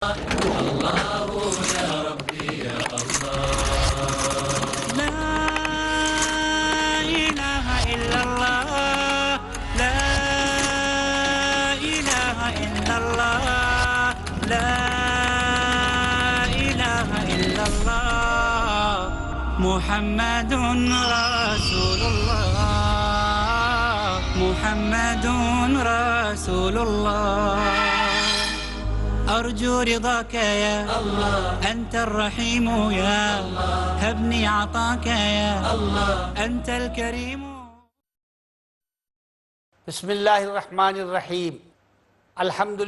محمد رسول الله محمد رسول الله أرجو رضاك يا الله أنت الرحيم يا الله هبني عطاك يا الله أنت الكريم. بسم الله الرحمن الرحيم. الحمد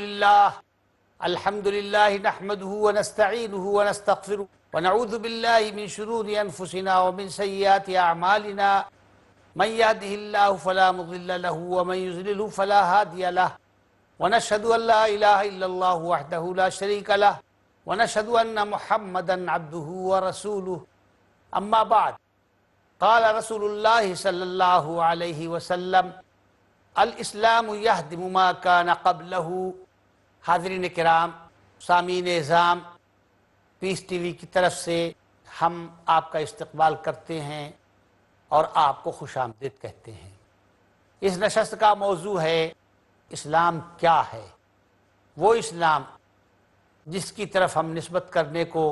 لله نحمده ونستعينه ونستغفره ونعوذ بالله من شرور أنفسنا ومن سيئات أعمالنا من يهده الله فلا مضل له ومن يضلل فلا هادي له ونشهد أن لا إله إلا الله وحده لا شريك له ونشهد أن محمدا عبده ورسوله. أما بعد، قال رسول الله صلى الله عليه وسلم الاسلام يهدم ما كان قبله. حاضرین کرام، سامعین اعظام، پیس ٹی وی کی طرف سے ہم آپ کا استقبال کرتے ہیں اور آپ کو خوش آمدید کہتے ہیں۔ اس نشست کا موضوع ہے اسلام کیا ہے؟ وہ اسلام جس کی طرف ہم نسبت کرنے کو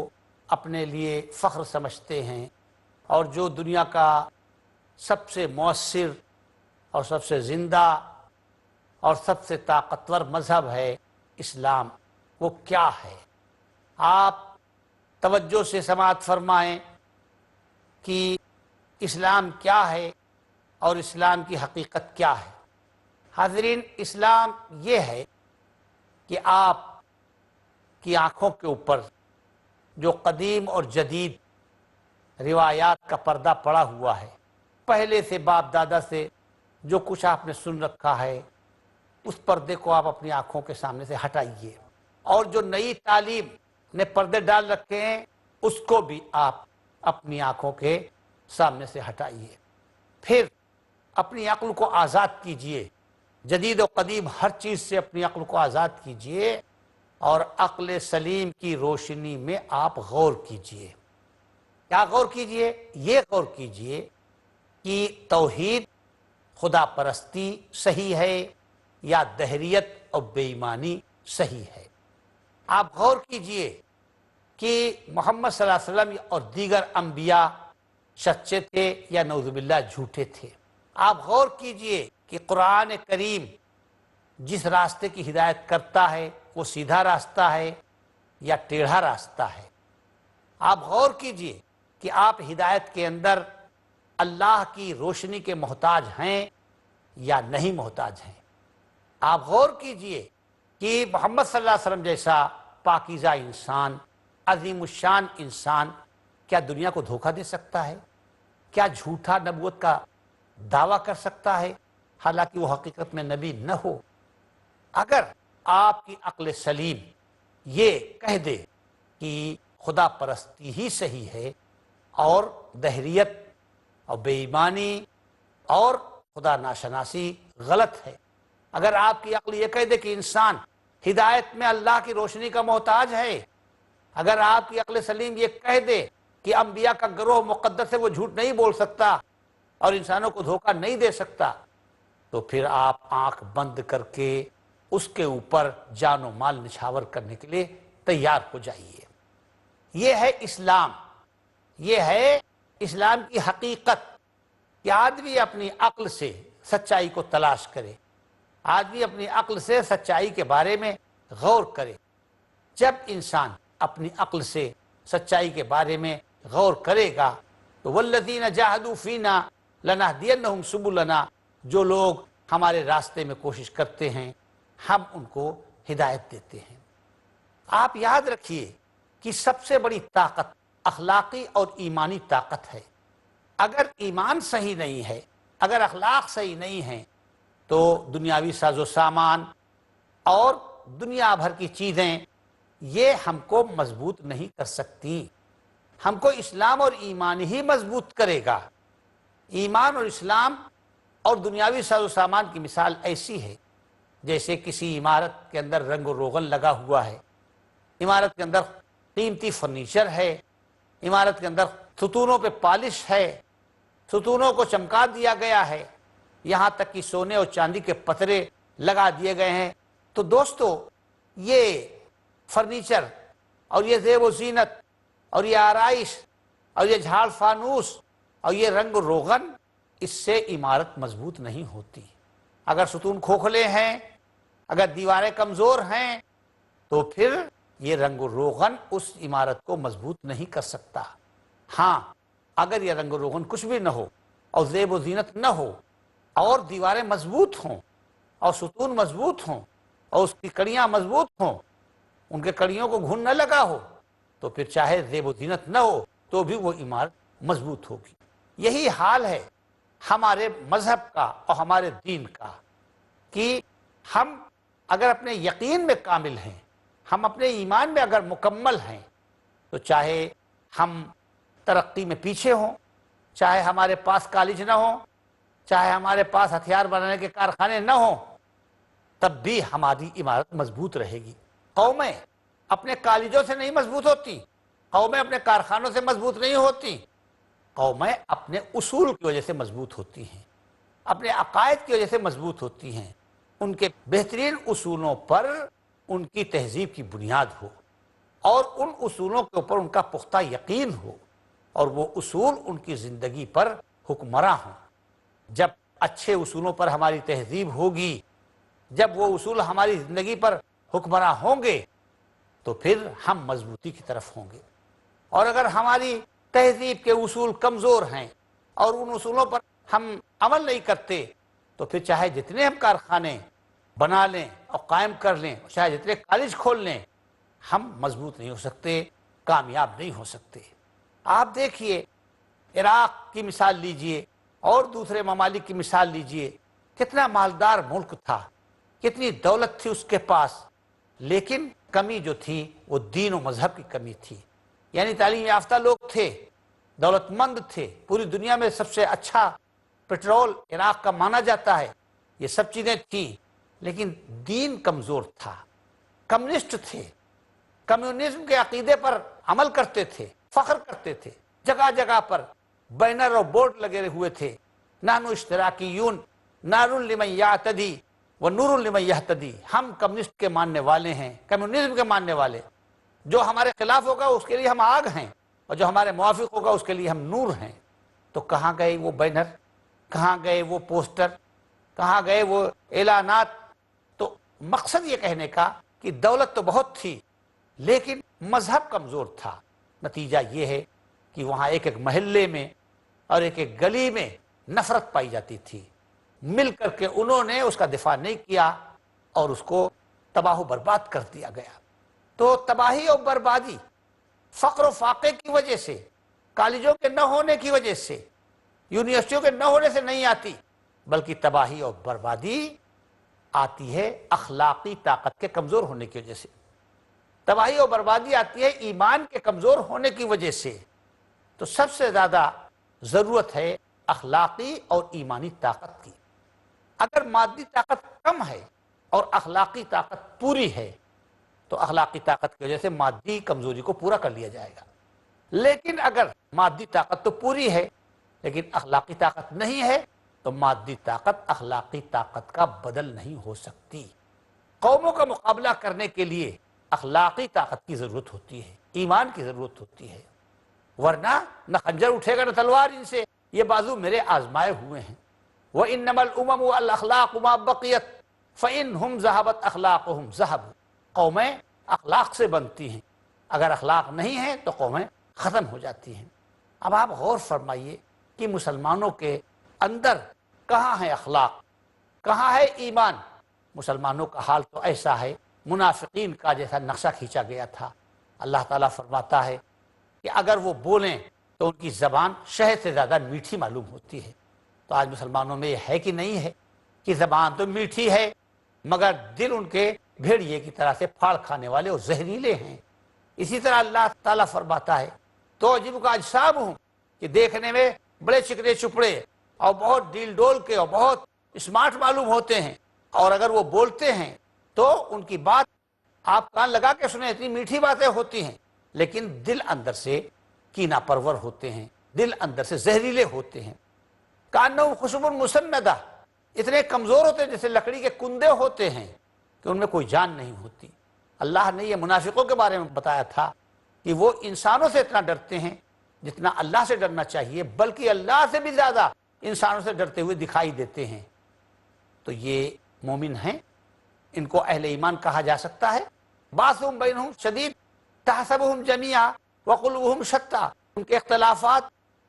اپنے لیے فخر سمجھتے ہیں اور جو دنیا کا سب سے مؤثر اور سب سے زندہ اور سب سے طاقتور مذہب ہے اسلام، وہ کیا ہے؟ آپ توجہ سے سماعت فرمائیں کہ اسلام کیا ہے اور اسلام کی حقیقت کیا ہے۔ حاضرین، اسلام یہ ہے کہ آپ کی آنکھوں کے اوپر جو قدیم اور جدید روایات کا پردہ پڑا ہوا ہے، پہلے سے باپ دادا سے جو کچھ آپ نے سن رکھا ہے، اس پردے کو آپ اپنی آنکھوں کے سامنے سے ہٹائیے، اور جو نئی تعلیم نے پردے ڈال رکھے ہیں اس کو بھی آپ اپنی آنکھوں کے سامنے سے ہٹائیے۔ پھر اپنی عقل کو آزاد کیجئے، جدید و قدیم ہر چیز سے اپنی عقل کو آزاد کیجئے اور عقل سلیم کی روشنی میں آپ غور کیجئے۔ کیا غور کیجئے؟ یہ غور کیجئے کہ توحید، خدا پرستی صحیح ہے یا دہریت اور بے ایمانی صحیح ہے۔ آپ غور کیجئے کہ محمد صلی اللہ علیہ وسلم اور دیگر انبیاء سچے تھے یا نعوذ باللہ جھوٹے تھے۔ آپ غور کیجئے کہ قرآن کریم جس راستے کی ہدایت کرتا ہے وہ سیدھا راستہ ہے یا ٹیڑھا راستہ ہے۔ آپ غور کیجئے کہ آپ ہدایت کے اندر اللہ کی روشنی کے محتاج ہیں یا نہیں محتاج ہیں۔ آپ غور کیجئے کہ محمد صلی اللہ علیہ وسلم جیسا پاکیزہ انسان، عظیم الشان انسان کیا دنیا کو دھوکہ دے سکتا ہے؟ کیا جھوٹا نبوت کا دعویٰ کر سکتا ہے حالانکہ وہ حقیقت میں نبی نہ ہو؟ اگر آپ کی عقل سلیم یہ کہہ دے کہ خدا پرستی ہی صحیح ہے اور دہریت اور بے ایمانی اور خدا ناشناسی غلط ہے، اگر آپ کی عقل یہ کہہ دے کہ انسان ہدایت میں اللہ کی روشنی کا محتاج ہے، اگر آپ کی عقل سلیم یہ کہہ دے کہ انبیاء کا گروہ مقدس ہے، وہ جھوٹ نہیں بول سکتا اور انسانوں کو دھوکہ نہیں دے سکتا، تو پھر آپ آنکھ بند کر کے اس کے اوپر جان و مال نچھاور کرنے کے لیے تیار ہو جائیے۔ یہ ہے اسلام، یہ ہے اسلام کی حقیقت کہ آدمی اپنی عقل سے سچائی کو تلاش کرے، آدمی اپنی عقل سے سچائی کے بارے میں غور کرے۔ جب انسان اپنی عقل سے سچائی کے بارے میں غور کرے گا تو والذین جاہدوا فینا لنہدینہم سبلنا، جو لوگ ہمارے راستے میں کوشش کرتے ہیں ہم ان کو ہدایت دیتے ہیں۔ آپ یاد رکھیے کہ سب سے بڑی طاقت اخلاقی اور ایمانی طاقت ہے۔ اگر ایمان صحیح نہیں ہے، اگر اخلاق صحیح نہیں ہے، تو دنیاوی ساز و سامان اور دنیا بھر کی چیزیں یہ ہم کو مضبوط نہیں کر سکتی۔ ہم کو اسلام اور ایمان ہی مضبوط کرے گا۔ ایمان اور اسلام اور دنیاوی ساز و سامان کی مثال ایسی ہے جیسے کسی عمارت کے اندر رنگ و روغن لگا ہوا ہے، عمارت کے اندر قیمتی فرنیچر ہے، عمارت کے اندر ستونوں پہ پالش ہے، ستونوں کو چمکا دیا گیا ہے، یہاں تک کہ سونے اور چاندی کے پترے لگا دیے گئے ہیں۔ تو دوستو، یہ فرنیچر اور یہ زیب و زینت اور یہ آرائش اور یہ جھاڑ فانوس اور یہ رنگ و روغن، اس سے عمارت مضبوط نہیں ہوتی۔ اگر ستون کھوکھلے ہیں، اگر دیواریں کمزور ہیں، تو پھر یہ رنگ و روغن اس عمارت کو مضبوط نہیں کر سکتا۔ ہاں، اگر یہ رنگ و روغن کچھ بھی نہ ہو اور زیب و زینت نہ ہو اور دیواریں مضبوط ہوں اور ستون مضبوط ہوں اور اس کی کڑیاں مضبوط ہوں، ان کے کڑیوں کو گھن نہ لگا ہو، تو پھر چاہے زیب و زینت نہ ہو تو بھی وہ عمارت مضبوط ہوگی۔ یہی حال ہے ہمارے مذہب کا اور ہمارے دین کا، کہ ہم اگر اپنے یقین میں کامل ہیں، ہم اپنے ایمان میں اگر مکمل ہیں، تو چاہے ہم ترقی میں پیچھے ہوں، چاہے ہمارے پاس کالج نہ ہوں، چاہے ہمارے پاس ہتھیار بنانے کے کارخانے نہ ہوں، تب بھی ہماری عمارت مضبوط رہے گی۔ قومیں اپنے کالجوں سے نہیں مضبوط ہوتی، قومیں اپنے کارخانوں سے مضبوط نہیں ہوتی، قومیں اپنے اصول کی وجہ سے مضبوط ہوتی ہیں، اپنے عقائد کی وجہ سے مضبوط ہوتی ہیں۔ ان کے بہترین اصولوں پر ان کی تہذیب کی بنیاد ہو اور ان اصولوں کے اوپر ان کا پختہ یقین ہو اور وہ اصول ان کی زندگی پر حکمراں ہوں۔ جب اچھے اصولوں پر ہماری تہذیب ہوگی، جب وہ اصول ہماری زندگی پر حکمراں ہوں گے، تو پھر ہم مضبوطی کی طرف ہوں گے۔ اور اگر ہماری تہذیب کے اصول کمزور ہیں اور ان اصولوں پر ہم عمل نہیں کرتے، تو پھر چاہے جتنے ہم کارخانے بنا لیں اور قائم کر لیں، چاہے جتنے کالج کھول لیں، ہم مضبوط نہیں ہو سکتے، کامیاب نہیں ہو سکتے۔ آپ دیکھیے، عراق کی مثال لیجئے اور دوسرے ممالک کی مثال لیجئے، کتنا مالدار ملک تھا، کتنی دولت تھی اس کے پاس، لیکن کمی جو تھی وہ دین و مذہب کی کمی تھی۔ یعنی تعلیم یافتہ لوگ تھے، دولت مند تھے، پوری دنیا میں سب سے اچھا پیٹرول عراق کا مانا جاتا ہے، یہ سب چیزیں تھیں، لیکن دین کمزور تھا، کمیونسٹ تھے، کمیونزم کے عقیدے پر عمل کرتے تھے، فخر کرتے تھے، جگہ جگہ پر بینر اور بورڈ لگے ہوئے تھے، نحن اشتراکیون نار لمن یعتدی و نور لمن یہتدی، ہم کمیونسٹ کے ماننے والے ہیں، کمیونزم کے ماننے والے، جو ہمارے خلاف ہوگا اس کے لیے ہم آگ ہیں اور جو ہمارے موافق ہوگا اس کے لیے ہم نور ہیں۔ تو کہاں گئے وہ بینر، کہاں گئے وہ پوسٹر، کہاں گئے وہ اعلانات؟ تو مقصد یہ کہنے کا کہ دولت تو بہت تھی لیکن مذہب کمزور تھا۔ نتیجہ یہ ہے کہ وہاں ایک ایک محلے میں اور ایک ایک گلی میں نفرت پائی جاتی تھی، مل کر کے انہوں نے اس کا دفاع نہیں کیا اور اس کو تباہ و برباد کر دیا گیا۔ تو تباہی اور بربادی فقر و فاقے کی وجہ سے، کالجوں کے نہ ہونے کی وجہ سے، یونیورسٹیوں کے نہ ہونے سے نہیں آتی، بلکہ تباہی اور بربادی آتی ہے اخلاقی طاقت کے کمزور ہونے کی وجہ سے، تباہی اور بربادی آتی ہے ایمان کے کمزور ہونے کی وجہ سے۔ تو سب سے زیادہ ضرورت ہے اخلاقی اور ایمانی طاقت کی۔ اگر مادی طاقت کم ہے اور اخلاقی طاقت پوری ہے تو اخلاقی طاقت کی وجہ سے مادی کمزوری کو پورا کر لیا جائے گا، لیکن اگر مادی طاقت تو پوری ہے لیکن اخلاقی طاقت نہیں ہے تو مادی طاقت اخلاقی طاقت کا بدل نہیں ہو سکتی۔ قوموں کا مقابلہ کرنے کے لیے اخلاقی طاقت کی ضرورت ہوتی ہے، ایمان کی ضرورت ہوتی ہے، ورنہ نہ خنجر اٹھے گا نہ تلوار ان سے، یہ بازو میرے آزمائے ہوئے ہیں۔ وَإِنَّمَا الْأُمَمُ الْأَخْلَاقُ مَا بَقِيَتْ فَإِنْهُمْ ذَهَبَتْ أَخْلَاقُهُمْ ذَهَبُوا۔ قومیں اخلاق سے بنتی ہیں، اگر اخلاق نہیں ہیں تو قومیں ختم ہو جاتی ہیں۔ اب آپ غور فرمائیے کہ مسلمانوں کے اندر کہاں ہے اخلاق، کہاں ہے ایمان؟ مسلمانوں کا حال تو ایسا ہے منافقین کا جیسا نقشہ کھینچا گیا تھا۔ اللہ تعالیٰ فرماتا ہے کہ اگر وہ بولیں تو ان کی زبان شہد سے زیادہ میٹھی معلوم ہوتی ہے۔ تو آج مسلمانوں میں یہ ہے کہ نہیں ہے کہ زبان تو میٹھی ہے مگر دل ان کے بھیڑیے کی طرح سے پھاڑ کھانے والے اور زہریلے ہیں۔ اسی طرح اللہ تعالیٰ فرماتا ہے تو عجیب کا اجسام ہوں، کہ دیکھنے میں بڑے چکنے چپڑے اور بہت ڈیل ڈول کے اور بہت اسمارٹ معلوم ہوتے ہیں، اور اگر وہ بولتے ہیں تو ان کی بات آپ کان لگا کے سنیں، اتنی میٹھی باتیں ہوتی ہیں، لیکن دل اندر سے کینہ پرور ہوتے ہیں، دل اندر سے زہریلے ہوتے ہیں۔ کانہم خشب مسندہ، اتنے کمزور ہوتے ہیں جیسے لکڑی کے کندے ہوتے ہیں کہ ان میں کوئی جان نہیں ہوتی۔ اللہ نے یہ منافقوں کے بارے میں بتایا تھا کہ وہ انسانوں سے اتنا ڈرتے ہیں جتنا اللہ سے ڈرنا چاہیے، بلکہ اللہ سے بھی زیادہ انسانوں سے ڈرتے ہوئے دکھائی دیتے ہیں۔ تو یہ مومن ہیں، ان کو اہل ایمان کہا جا سکتا ہے۔ بعضهم بینہم شدید تحسبهم جمیعا وقلوبهم شتیٰ، ان کے اختلافات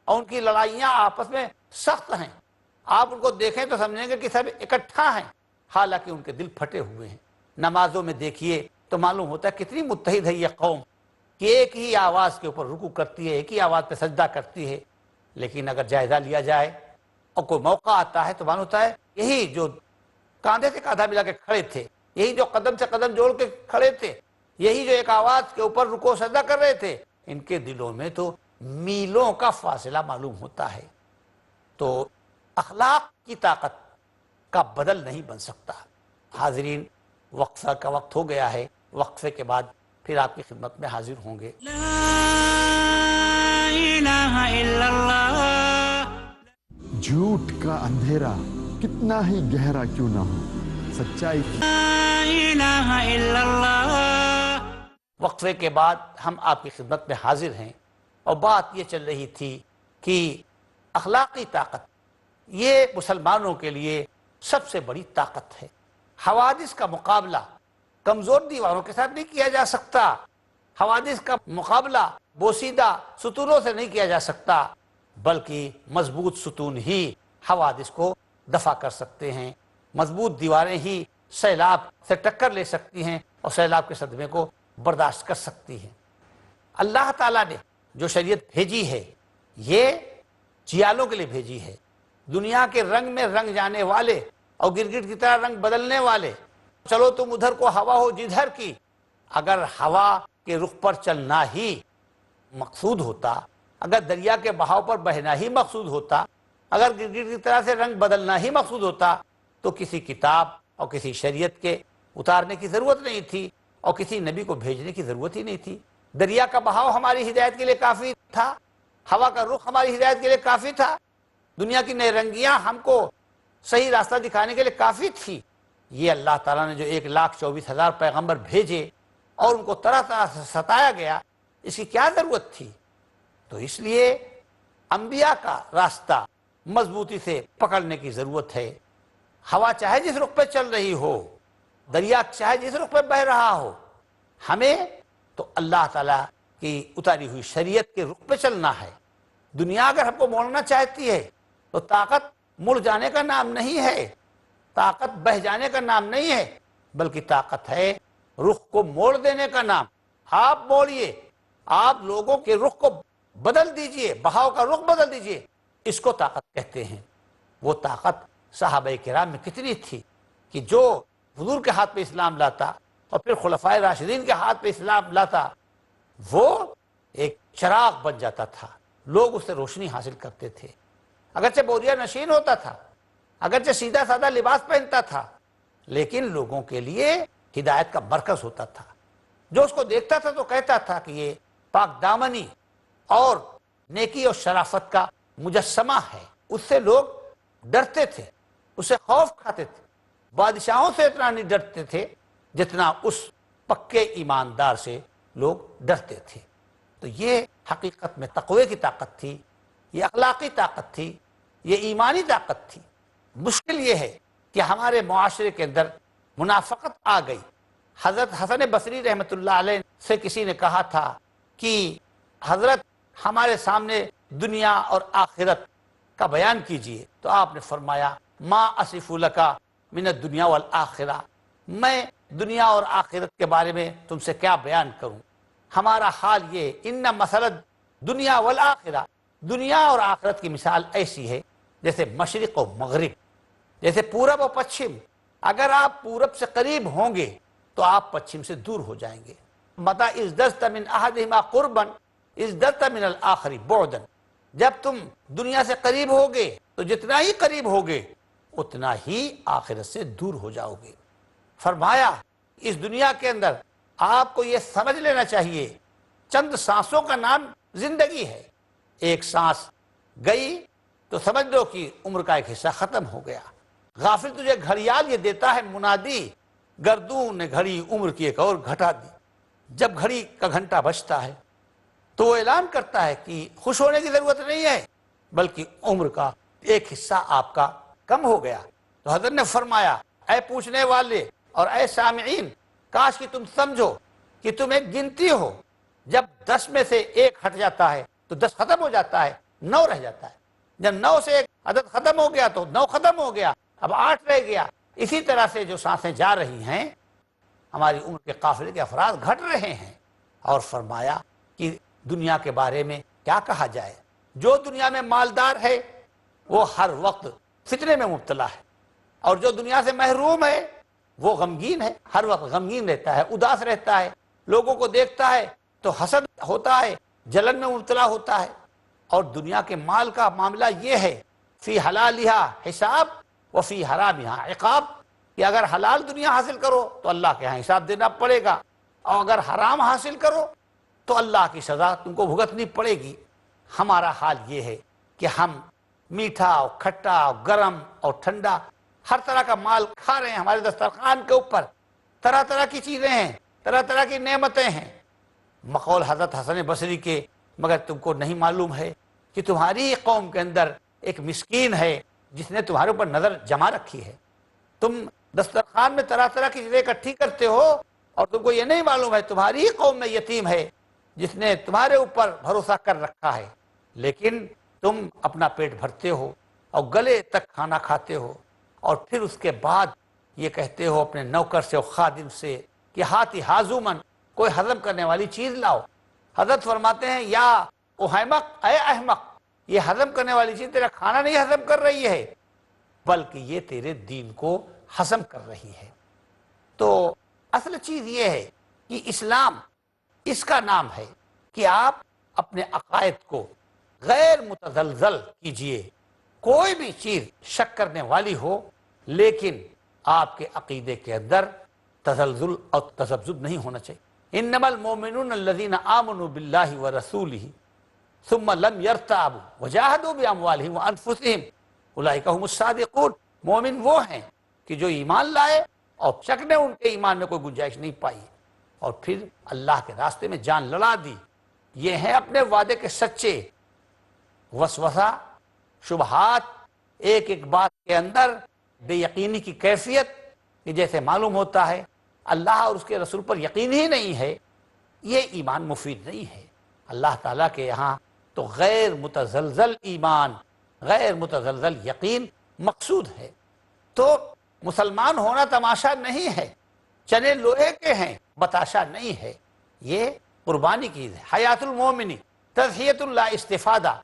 اور ان کی لڑائیاں آپس میں سخت ہیں، آپ ان کو دیکھیں تو سمجھیں گے کہ سب اکٹھا ہیں، حالانکہ ان کے دل پھٹے ہوئے ہیں۔ نمازوں میں دیکھیے تو معلوم ہوتا ہے کتنی متحد ہے یہ قوم کہ ایک ہی آواز کے اوپر رکوع کرتی ہے، ایک ہی آواز پہ سجدہ کرتی ہے۔ لیکن اگر جائزہ لیا جائے اور کوئی موقع آتا ہے تو معلوم ہوتا ہے یہی جو کاندھے سے کاندھا ملا کے کھڑے تھے، یہی جو قدم سے قدم جوڑ کے کھڑے تھے، یہی جو ایک آواز کے اوپر رکوع سجدہ کر رہے تھے، ان کے دلوں میں تو میلوں کا فاصلہ معلوم ہوتا ہے۔ تو اخلاق کی طاقت کا بدل نہیں بن سکتا۔ حاضرین، وقفہ کا وقت ہو گیا ہے، وقفے کے بعد پھر آپ کی خدمت میں حاضر ہوں گے۔ لا الہ الا اللہ۔ جھوٹ کا اندھیرا کتنا ہی گہرا کیوں نہ ہو، سچائی کی لا الہ الا اللہ۔ وقفے کے بعد ہم آپ کی خدمت میں حاضر ہیں، اور بات یہ چل رہی تھی کہ اخلاقی طاقت یہ مسلمانوں کے لیے سب سے بڑی طاقت ہے۔ حوادث کا مقابلہ کمزور دیواروں کے ساتھ نہیں کیا جا سکتا، حوادث کا مقابلہ بوسیدہ ستونوں سے نہیں کیا جا سکتا، بلکہ مضبوط ستون ہی حوادث کو دفع کر سکتے ہیں، مضبوط دیواریں ہی سیلاب سے ٹکر لے سکتی ہیں اور سیلاب کے صدمے کو برداشت کر سکتی ہیں۔ اللہ تعالیٰ نے جو شریعت بھیجی ہے یہ جیالوں کے لیے بھیجی ہے، دنیا کے رنگ میں رنگ جانے والے اور گرگٹ کی طرح رنگ بدلنے والے۔ چلو تم ادھر کو ہوا ہو جدھر کی، اگر ہوا کے رخ پر چلنا ہی مقصود ہوتا، اگر دریا کے بہاؤ پر بہنا ہی مقصود ہوتا، اگر گرگٹ کی طرح سے رنگ بدلنا ہی مقصود ہوتا، تو کسی کتاب اور کسی شریعت کے اتارنے کی ضرورت نہیں تھی اور کسی نبی کو بھیجنے کی ضرورت ہی نہیں تھی۔ دریا کا بہاؤ ہماری ہدایت کے لیے کافی تھا، ہوا کا رخ ہماری ہدایت کے لیے کافی تھا، دنیا کی نئی رنگیاں ہم کو صحیح راستہ دکھانے کے لیے کافی تھی۔ یہ اللہ تعالیٰ نے جو 1,24,000 پیغمبر بھیجے اور ان کو طرح طرح سے ستایا گیا، اس کی کیا ضرورت تھی؟ تو اس لیے انبیاء کا راستہ مضبوطی سے پکڑنے کی ضرورت ہے۔ ہوا چاہے جس رخ پہ چل رہی ہو، دریا چاہے جس رخ پہ بہہ رہا ہو، ہمیں تو اللہ تعالیٰ کی اتاری ہوئی شریعت کے رخ پہ چلنا ہے۔ دنیا اگر ہم کو موڑنا چاہتی ہے تو طاقت مڑ جانے کا نام نہیں ہے، طاقت بہہ جانے کا نام نہیں ہے، بلکہ طاقت ہے رخ کو موڑ دینے کا نام۔ آپ موڑیے، آپ لوگوں کے رخ کو بدل دیجئے، بہاؤ کا رخ بدل دیجئے، اس کو طاقت کہتے ہیں۔ وہ طاقت صحابہ کرام میں کتنی تھی کہ جو حضور کے ہاتھ پہ اسلام لاتا اور پھر خلفائے راشدین کے ہاتھ پہ اسلام لاتا، وہ ایک چراغ بن جاتا تھا، لوگ اس سے روشنی حاصل کرتے تھے۔ اگرچہ بوریا نشین ہوتا تھا، اگرچہ سیدھا سادہ لباس پہنتا تھا، لیکن لوگوں کے لیے ہدایت کا مرکز ہوتا تھا۔ جو اس کو دیکھتا تھا تو کہتا تھا کہ یہ پاک دامنی اور نیکی اور شرافت کا مجسمہ ہے۔ اس سے لوگ ڈرتے تھے، اس سے خوف کھاتے تھے۔ بادشاہوں سے اتنا نہیں ڈرتے تھے جتنا اس پکے ایماندار سے لوگ ڈرتے تھے۔ تو یہ حقیقت میں تقوی کی طاقت تھی، یہ اخلاقی طاقت تھی، یہ ایمانی طاقت تھی۔ مشکل یہ ہے کہ ہمارے معاشرے کے اندر منافقت آ گئی۔ حضرت حسن بصری رحمۃ اللہ علیہ سے کسی نے کہا تھا کہ حضرت ہمارے سامنے دنیا اور آخرت کا بیان کیجئے، تو آپ نے فرمایا ما اصف لکا من الدنیا والآخرہ، میں دنیا اور آخرت کے بارے میں تم سے کیا بیان کروں۔ ہمارا حال یہ، ان مثل دنیا والآخرہ، دنیا اور آخرت کی مثال ایسی ہے جیسے مشرق و مغرب، جیسے پورب و پچھم۔ اگر آپ پورب سے قریب ہوں گے تو آپ پچھم سے دور ہو جائیں گے۔ متى ازددت من احدهما قربا ازددت من الآخر بعدا، جب تم دنیا سے قریب ہوگے تو جتنا ہی قریب ہوگے اتنا ہی آخرت سے دور ہو جاؤ گے۔ فرمایا اس دنیا کے اندر آپ کو یہ سمجھ لینا چاہیے چند سانسوں کا نام زندگی ہے. ایک سانس گئی تو سمجھ لو کہ عمر کا ایک حصہ ختم ہو گیا. غافل تجھے گھڑیال یہ دیتا ہے منادی، گردون نے گھڑی عمر کی ایک اور گھٹا دی. جب گھڑی کا گھنٹہ بجتا ہے تو وہ اعلان کرتا ہے کہ خوش ہونے کی ضرورت نہیں ہے، بلکہ عمر کا ایک حصہ آپ کا کم ہو گیا. تو حضرت نے فرمایا اے پوچھنے والے اور اے سامعین، کاش کہ تم سمجھو کہ تم ایک گنتی ہو. جب 10 میں سے ایک ہٹ جاتا ہے تو 10 ختم ہو جاتا ہے، 9 رہ جاتا ہے. جب 9 سے ایک عدد ختم ہو گیا تو 9 ختم ہو گیا، اب 8 رہ گیا. اسی طرح سے جو سانسیں جا رہی ہیں، ہماری عمر کے قافلے کے افراد گھٹ رہے ہیں. اور فرمایا کہ دنیا کے بارے میں کیا کہا جائے. جو دنیا میں مالدار ہے وہ ہر وقت فتنے میں مبتلا ہے، اور جو دنیا سے محروم ہے وہ غمگین ہے، ہر وقت غمگین رہتا ہے، اداس رہتا ہے. لوگوں کو دیکھتا ہے تو حسد ہوتا ہے، جلن میں مبتلا ہوتا ہے. اور دنیا کے مال کا معاملہ یہ ہے فی حلالہا حساب و فی حرامہا عقاب، کہ اگر حلال دنیا حاصل کرو تو اللہ کے ہاں حساب دینا پڑے گا، اور اگر حرام حاصل کرو تو اللہ کی سزا تم کو بھگتنی پڑے گی. ہمارا حال یہ ہے کہ ہم میٹھا اور کھٹا اور گرم اور ٹھنڈا ہر طرح کا مال کھا رہے ہیں. ہمارے دسترخوان کے اوپر طرح طرح کی چیزیں ہیں، طرح طرح کی نعمتیں ہیں. مقول حضرت حسن بصری کے، مگر تم کو نہیں معلوم ہے کہ تمہاری قوم کے اندر ایک مسکین ہے جس نے تمہارے اوپر نظر جما رکھی ہے. تم دسترخوان میں طرح طرح کی چیزیں اکٹھی کرتے ہو اور تم کو یہ نہیں معلوم ہے تمہاری قوم میں یتیم ہے جس نے تمہارے اوپر بھروسہ کر رکھا ہے. لیکن تم اپنا پیٹ بھرتے ہو اور گلے تک کھانا کھاتے ہو، اور پھر اس کے بعد یہ کہتے ہو اپنے نوکر سے اور خادم سے کہ ہاتھی حازومن، کوئی ہضم کرنے والی چیز لاؤ. حضرت فرماتے ہیں یا احمق، اے احمق، یہ ہضم کرنے والی چیز تیرا کھانا نہیں ہضم کر رہی ہے بلکہ یہ تیرے دین کو ہضم کر رہی ہے. تو اصل چیز یہ ہے کہ اسلام اس کا نام ہے کہ آپ اپنے عقائد کو غیر متزلزل کیجئے. کوئی بھی چیز شک کرنے والی ہو لیکن آپ کے عقیدے کے اندر تزلزل اور تذبذب نہیں ہونا چاہیے. انما المؤمنون الذین آمنوا باللہ ورسولہ ثم لم يرتابوا وجاہدوا باموالہم وانفسہم اولئک هم الصادقون. مومن وہ ہیں کہ جو ایمان لائے اور شک نے ان کے ایمان میں کوئی گنجائش نہیں پائی اور پھر اللہ کے راستے میں جان لڑا دی. یہ ہیں اپنے وعدے کے سچے. وسوسہ، شبہات، ایک ایک بات کے اندر بے یقینی کی کیفیت کہ جیسے معلوم ہوتا ہے اللہ اور اس کے رسول پر یقین ہی نہیں ہے، یہ ایمان مفید نہیں ہے. اللہ تعالیٰ کے یہاں تو غیر متزلزل ایمان، غیر متزلزل یقین مقصود ہے. تو مسلمان ہونا تماشا نہیں ہے، چنے لوہے کے ہیں بتاشا نہیں ہے. یہ قربانی کی ہے. حیات المومنی تضحیۃ لا استفادہ.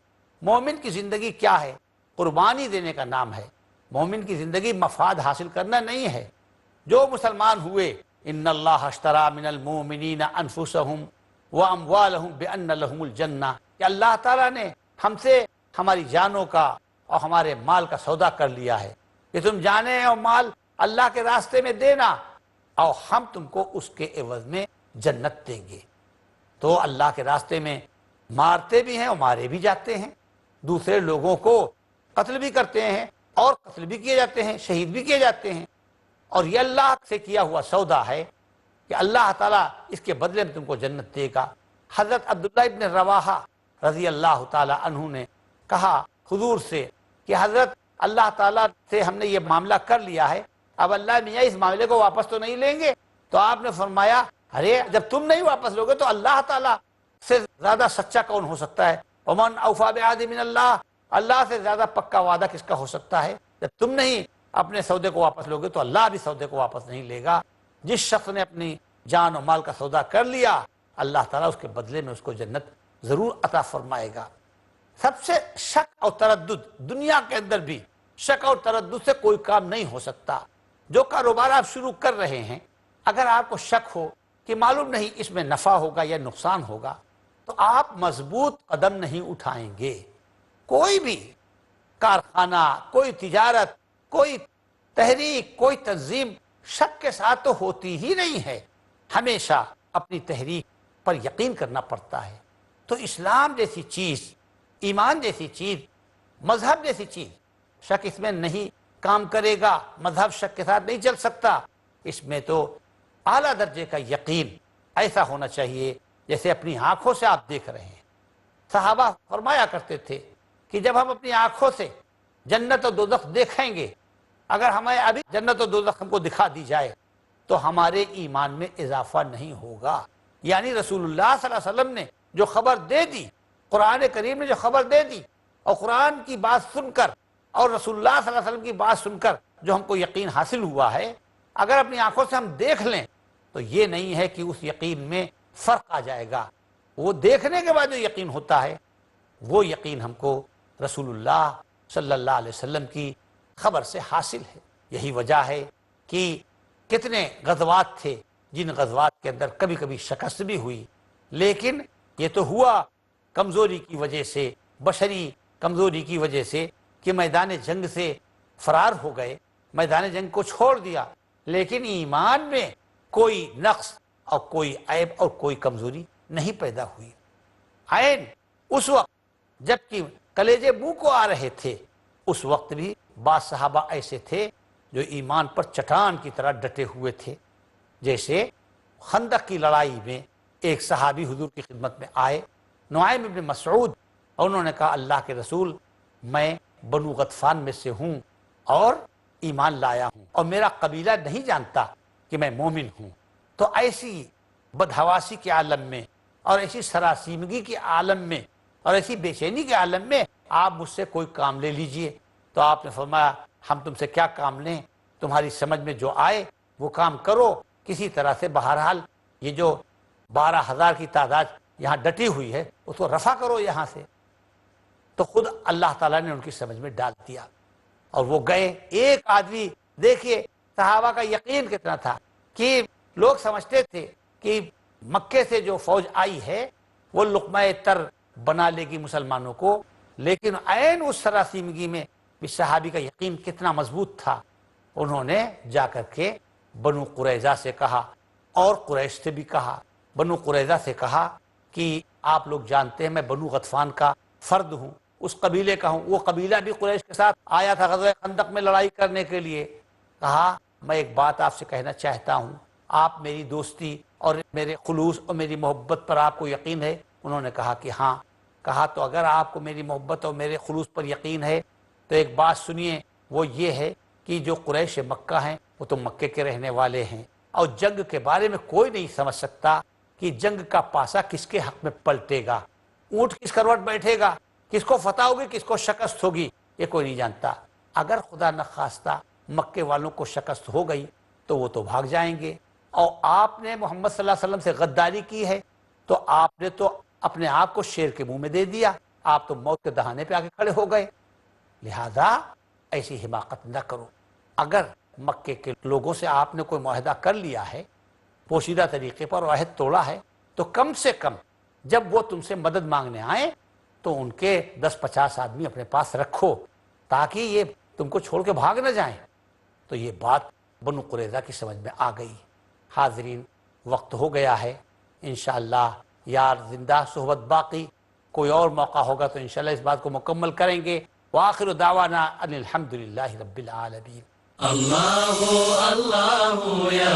مومن کی زندگی کیا ہے؟ قربانی دینے کا نام ہے. مومن کی زندگی مفاد حاصل کرنا نہیں ہے. جو مسلمان ہوئے ان اللہ اشترى من المؤمنین انفسهم واموالهم بان لهم الجنہ، کہ اللہ تعالیٰ نے ہم سے ہماری جانوں کا اور ہمارے مال کا سودا کر لیا ہے کہ تم جانیں اور مال اللہ کے راستے میں دینا اور ہم تم کو اس کے عوض میں جنت دیں گے. تو اللہ کے راستے میں مارتے بھی ہیں اور مارے بھی جاتے ہیں، دوسرے لوگوں کو قتل بھی کرتے ہیں اور قتل بھی کیے جاتے ہیں، شہید بھی کیے جاتے ہیں. اور یہ اللہ سے کیا ہوا سودا ہے کہ اللہ تعالیٰ اس کے بدلے میں تم کو جنت دے گا. حضرت عبداللہ ابن رواحہ رضی اللہ تعالی عنہ نے کہا حضور سے کہ حضرت اللہ تعالیٰ سے ہم نے یہ معاملہ کر لیا ہے، اب اللہ میاں اس معاملے کو واپس تو نہیں لیں گے؟ تو آپ نے فرمایا ارے جب تم نہیں واپس لوگے تو اللہ تعالیٰ سے زیادہ سچا کون ہو سکتا ہے؟ ومن اوفی بعہدہ من اللہ، اللہ سے زیادہ پکا وعدہ کس کا ہو سکتا ہے؟ جب تم نہیں اپنے سودے کو واپس لوگے تو اللہ بھی سودے کو واپس نہیں لے گا. جس شخص نے اپنی جان و مال کا سودا کر لیا اللہ تعالیٰ اس کے بدلے میں اس کو جنت ضرور عطا فرمائے گا. سب سے شک اور تردد، دنیا کے اندر بھی شک اور تردد سے کوئی کام نہیں ہو سکتا. جو کاروبار آپ شروع کر رہے ہیں اگر آپ کو شک ہو کہ معلوم نہیں اس میں نفع ہوگا یا نقصان ہوگا تو آپ مضبوط قدم نہیں اٹھائیں گے. کوئی بھی کارخانہ، کوئی تجارت، کوئی تحریک، کوئی تنظیم شک کے ساتھ تو ہوتی ہی نہیں ہے. ہمیشہ اپنی تحریک پر یقین کرنا پڑتا ہے۔ تو اسلام جیسی چیز، ایمان جیسی چیز، مذہب جیسی چیز، شک اس میں نہیں کام کرے گا، مذہب شک کے ساتھ نہیں چل سکتا۔ اس میں تو اعلیٰ درجے کا یقین ایسا ہونا چاہیے جیسے اپنی آنکھوں سے آپ دیکھ رہے ہیں۔ صحابہ فرمایا کرتے تھے کہ جب ہم اپنی آنکھوں سے جنت و دوزخ دیکھیں گے، اگر ہمیں ابھی جنت و دوزخ ہم کو دکھا دی جائے تو ہمارے ایمان میں اضافہ نہیں ہوگا۔ یعنی رسول اللہ صلی اللہ علیہ وسلم نے جو خبر دے دی، قرآن کریم نے جو خبر دے دی، اور قرآن کی بات سن کر اور رسول اللہ صلی اللہ علیہ وسلم کی بات سن کر جو ہم کو یقین حاصل ہوا ہے، اگر اپنی آنکھوں سے ہم دیکھ لیں تو یہ نہیں ہے کہ اس یقین میں فرق آ جائے گا۔ وہ دیکھنے کے بعد جو یقین ہوتا ہے وہ یقین ہم کو رسول اللہ صلی اللہ علیہ وسلم کی خبر سے حاصل ہے۔ یہی وجہ ہے کہ کتنے غزوات تھے جن غزوات کے اندر کبھی کبھی شکست بھی ہوئی، لیکن یہ تو ہوا کمزوری کی وجہ سے، بشری کمزوری کی وجہ سے کہ میدان جنگ سے فرار ہو گئے، میدان جنگ کو چھوڑ دیا، لیکن ایمان میں کوئی نقص اور کوئی عیب اور کوئی کمزوری نہیں پیدا ہوئی۔ عین اس وقت جب کہ کلیجے منہ کو آ رہے تھے، اس وقت بھی بعض صحابہ ایسے تھے جو ایمان پر چٹان کی طرح ڈٹے ہوئے تھے۔ جیسے خندق کی لڑائی میں ایک صحابی حضور کی خدمت میں آئے، نعیم ابن مسعود، اور انہوں نے کہا اللہ کے رسول، میں بنو غطفان میں سے ہوں اور ایمان لایا ہوں، اور میرا قبیلہ نہیں جانتا کہ میں مومن ہوں۔ تو ایسی بدحواسی کے عالم میں اور ایسی سراسیمگی کے عالم میں اور ایسی بے چینی کے عالم میں آپ مجھ سے کوئی کام لے لیجئے۔ تو آپ نے فرمایا ہم تم سے کیا کام لیں، تمہاری سمجھ میں جو آئے وہ کام کرو کسی طرح سے۔ بہرحال یہ جو 12,000 کی تعداد یہاں ڈٹی ہوئی ہے اس کو رفع کرو یہاں سے۔ تو خود اللہ تعالیٰ نے ان کی سمجھ میں ڈال دیا اور وہ گئے۔ ایک آدمی، دیکھیے صحابہ کا یقین کتنا تھا کہ لوگ سمجھتے تھے کہ مکے سے جو فوج آئی ہے وہ لقمہ تر بنا لے گی مسلمانوں کو، لیکن عین اس سراسیمگی میں بھی صحابی کا یقین کتنا مضبوط تھا۔ انہوں نے جا کر کے بنو قریظہ سے کہا اور قریش سے بھی کہا۔ بنو قریظہ سے کہا کہ آپ لوگ جانتے ہیں میں بنو غطفان کا فرد ہوں، اس قبیلے کا ہوں۔ وہ قبیلہ بھی قریش کے ساتھ آیا تھا غزوہ خندق میں لڑائی کرنے کے لیے۔ کہا میں ایک بات آپ سے کہنا چاہتا ہوں، آپ میری دوستی اور میرے خلوص اور میری محبت پر آپ کو یقین ہے؟ انہوں نے کہا کہ ہاں۔ کہا تو اگر آپ کو میری محبت اور میرے خلوص پر یقین ہے تو ایک بات سنیے، وہ یہ ہے کہ جو قریش مکہ ہیں وہ تو مکے کے رہنے والے ہیں، اور جنگ کے بارے میں کوئی نہیں سمجھ سکتا کہ جنگ کا پاسا کس کے حق میں پلٹے گا، اونٹ کس کروٹ بیٹھے گا، کس کو فتح ہوگی کس کو شکست ہوگی، یہ کوئی نہیں جانتا۔ اگر خدا نخواستہ مکے والوں کو شکست ہو گئی تو وہ تو بھاگ جائیں گے، اور آپ نے محمد صلی اللہ علیہ وسلم سے غداری کی ہے تو آپ نے تو اپنے آپ کو شیر کے منہ میں دے دیا، آپ تو موت کے دہانے پہ آ کے کھڑے ہو گئے۔ لہذا ایسی حماقت نہ کرو۔ اگر مکے کے لوگوں سے آپ نے کوئی معاہدہ کر لیا ہے، پوشیدہ طریقے پر عہد توڑا ہے، تو کم سے کم جب وہ تم سے مدد مانگنے آئیں تو ان کے 10-50 آدمی اپنے پاس رکھو تاکہ یہ تم کو چھوڑ کے بھاگ نہ جائیں۔ تو یہ بات بنو قریظہ کی سمجھ میں آ گئی۔ حاضرین، وقت ہو گیا ہے، انشاءاللہ یار زندہ صحبت باقی، کوئی اور موقع ہوگا تو انشاءاللہ اس بات کو مکمل کریں گے۔ وآخر دعوانا ان الحمدللہ رب العالمین۔ اللہ اللہ یا